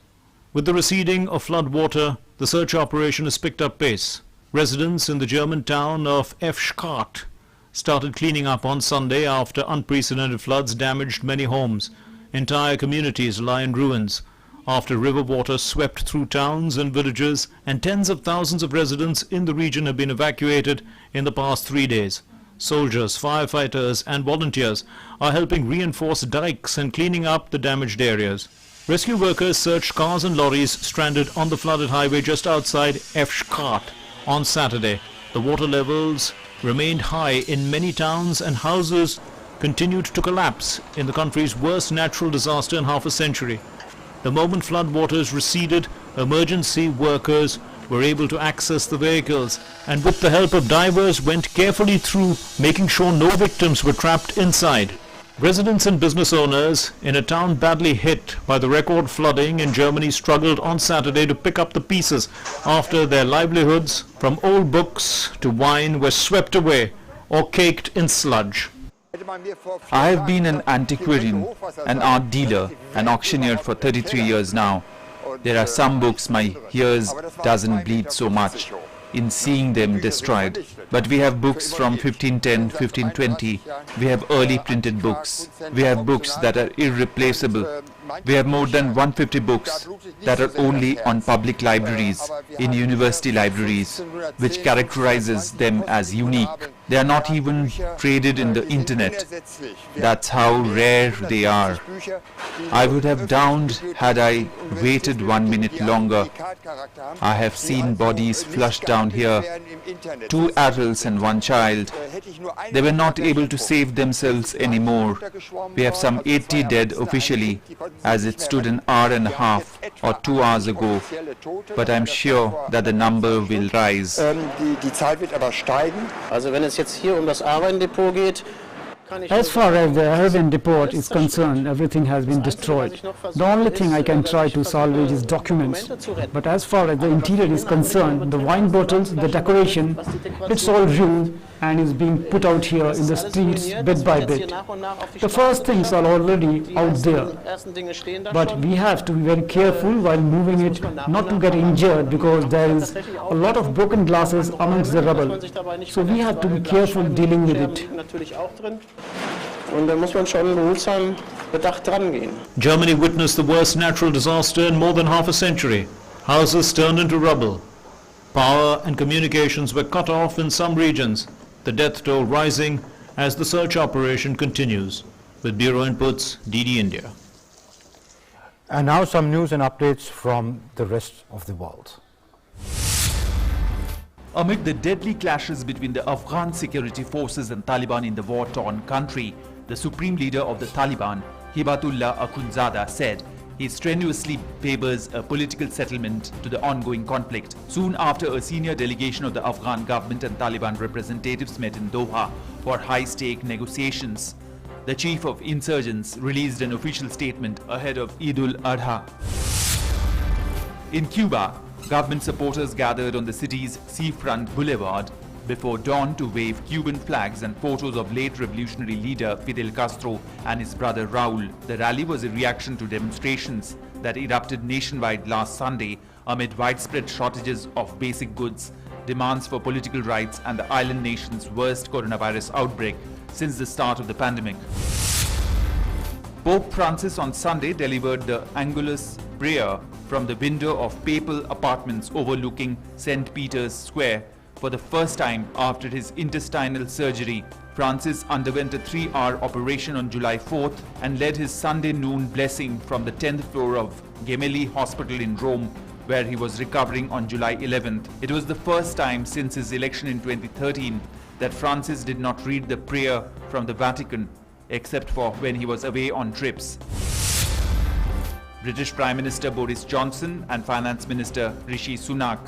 With the receding of flood water, the search operation has picked up pace. Residents in the German town of Efschkart started cleaning up on Sunday after unprecedented floods damaged many homes. Entire communities lie in ruins after river water swept through towns and villages, and tens of thousands of residents in the region have been evacuated in the past 3 days. Soldiers, firefighters and volunteers are helping reinforce dikes and cleaning up the damaged areas. Rescue workers searched cars and lorries stranded on the flooded highway just outside Efschkart on Saturday. The water levels remained high in many towns and houses continued to collapse in the country's worst natural disaster in half a century. The moment floodwaters receded, emergency workers were able to access the vehicles and with the help of divers went carefully through, making sure no victims were trapped inside. Residents and business owners in a town badly hit by the record flooding in Germany struggled on Saturday to pick up the pieces after their livelihoods, from old books to wine, were swept away or caked in sludge. I have been an antiquarian, an art dealer, an auctioneer for 33 years now. There are some books my ears doesn't bleed so much. in seeing them destroyed. But we have books from 1510, 1520. We have early printed books. We have books that are irreplaceable. We have more than 150 books that are only on public libraries, in university libraries, which characterizes them as unique. They are not even traded in the internet. That's how rare they are. I would have downed had I waited 1 minute longer. I have seen bodies flushed down here, 2 adults and 1 child. They were not able to save themselves anymore. We have some 80 dead officially, as it stood an hour and a half or 2 hours ago. But I'm sure that the number will rise. Die Zahl wird aber steigen. Also wenn es jetzt hier das Arwen-Depot geht, as far as the Arwen depot is concerned, everything has been destroyed. The only thing I can try to salvage is documents. But as far as the interior is concerned, the wine bottles, the decoration, it's all ruined and is being put out here in the streets bit by bit. The first things are already out there. But we have to be very careful while moving it, not to get injured, because there is a lot of broken glasses amongst the rubble. So we have to be careful dealing with it. Und da muss man schon behutsam bedacht dran gehen. Germany witnessed the worst natural disaster in more than half a century. Houses turned into rubble. Power and communications were cut off in some regions. The death toll rising as the search operation continues. With Bureau Inputs, DD India. And now some news and updates from the rest of the world. Amid the deadly clashes between the Afghan security forces and Taliban in the war-torn country, the supreme leader of the Taliban, Hibatullah Akhundzada, said he strenuously favors a political settlement to the ongoing conflict. Soon after, a senior delegation of the Afghan government and Taliban representatives met in Doha for high-stake negotiations. The chief of insurgents released an official statement ahead of Eid al-Adha. In Cuba, government supporters gathered on the city's seafront boulevard before dawn to wave Cuban flags and photos of late revolutionary leader Fidel Castro and his brother Raul. The rally was a reaction to demonstrations that erupted nationwide last Sunday amid widespread shortages of basic goods, demands for political rights, and the island nation's worst coronavirus outbreak since the start of the pandemic. Pope Francis on Sunday delivered the Angelus prayer from the window of papal apartments overlooking St. Peter's Square. For the first time after his intestinal surgery, Francis underwent a 3-hour operation on July 4th and led his Sunday noon blessing from the 10th floor of Gemelli Hospital in Rome, where he was recovering on July 11th. It was the first time since his election in 2013 that Francis did not read the prayer from the Vatican, except for when he was away on trips. British Prime Minister Boris Johnson and Finance Minister Rishi Sunak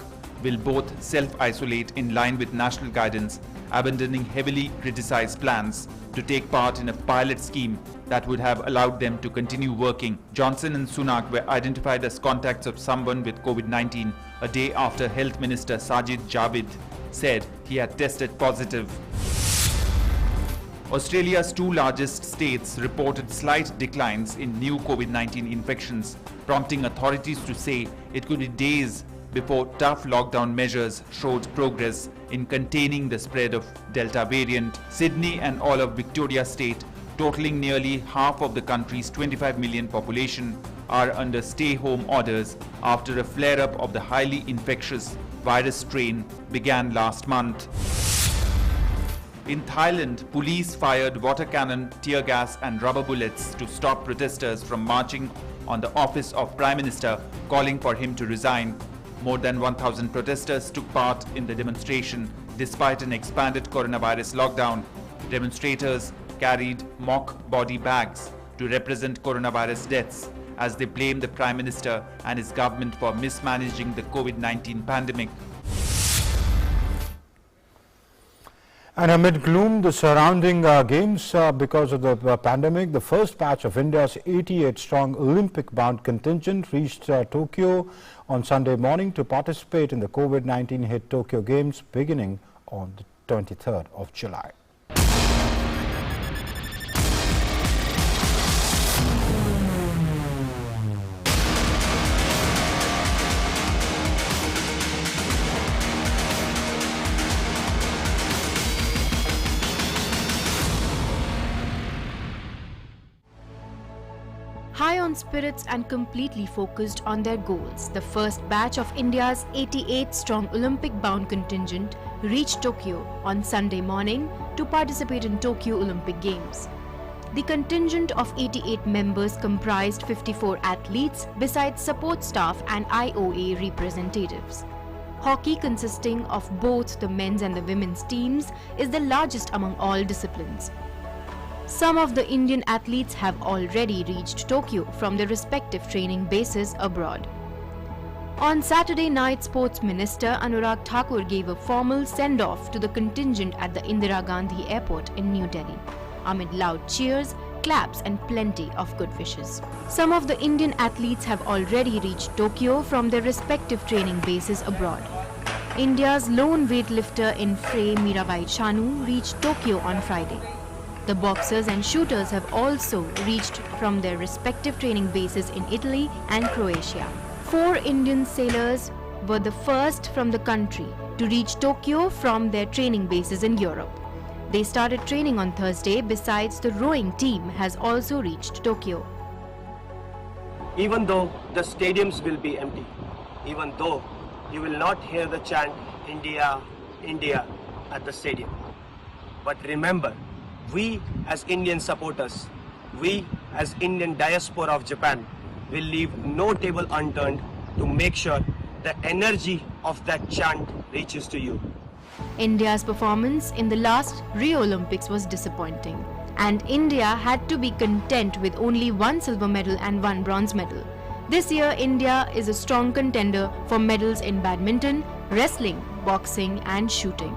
will both self-isolate in line with national guidance, abandoning heavily criticized plans to take part in a pilot scheme that would have allowed them to continue working. Johnson and Sunak were identified as contacts of someone with COVID-19 a day after Health Minister Sajid Javid said he had tested positive. Australia's 2 largest states reported slight declines in new COVID-19 infections, prompting authorities to say it could be days before tough lockdown measures showed progress in containing the spread of Delta variant. Sydney and all of Victoria State, totaling nearly half of the country's 25 million population, are under stay-home orders after a flare-up of the highly infectious virus strain began last month. In Thailand, police fired water cannon, tear gas and rubber bullets to stop protesters from marching on the office of Prime Minister, calling for him to resign. More than 1,000 protesters took part in the demonstration despite an expanded coronavirus lockdown. Demonstrators carried mock body bags to represent coronavirus deaths as they blamed the Prime Minister and his government for mismanaging the COVID-19 pandemic. And amid gloom the surrounding games because of the pandemic, the first batch of India's 88-strong Olympic-bound contingent reached Tokyo on Sunday morning to participate in the COVID-19 hit Tokyo Games beginning on the 23rd of July. on spirits and completely focused on their goals. The first batch of India's 88-strong Olympic-bound contingent reached Tokyo on Sunday morning to participate in Tokyo Olympic Games. The contingent of 88 members comprised 54 athletes besides support staff and IOA representatives. Hockey, consisting of both the men's and the women's teams, is the largest among all disciplines. Some of the Indian athletes have already reached Tokyo from their respective training bases abroad. On Saturday night, Sports Minister Anurag Thakur gave a formal send-off to the contingent at the Indira Gandhi Airport in New Delhi, amid loud cheers, claps and plenty of good wishes. Some of the Indian athletes have already reached Tokyo from their respective training bases abroad. India's lone weightlifter in fray Mirabai Chanu reached Tokyo on Friday. The boxers and shooters have also reached from their respective training bases in Italy and Croatia. 4 Indian sailors were the first from the country to reach Tokyo from their training bases in Europe. They started training on Thursday. Besides, the rowing team has also reached Tokyo. Even though the stadiums will be empty, even though you will not hear the chant India, India at the stadium. But remember, we as Indian supporters, we as Indian diaspora of Japan will leave no table unturned to make sure the energy of that chant reaches to you. India's performance in the last Rio Olympics was disappointing, and India had to be content with only 1 silver medal and 1 bronze medal. This year, India is a strong contender for medals in badminton, wrestling, boxing and shooting.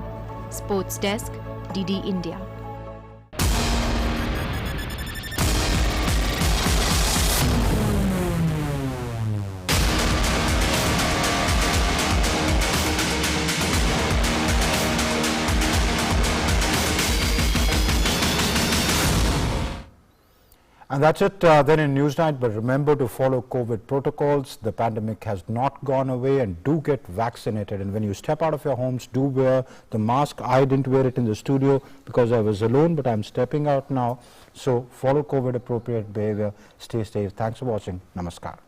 Sports Desk, DD India. And that's it then in Newsnight, but remember to follow COVID protocols. The pandemic has not gone away, and do get vaccinated. And when you step out of your homes, do wear the mask. I didn't wear it in the studio because I was alone, but I'm stepping out now. So follow COVID appropriate behavior. Stay safe. Thanks for watching. Namaskar.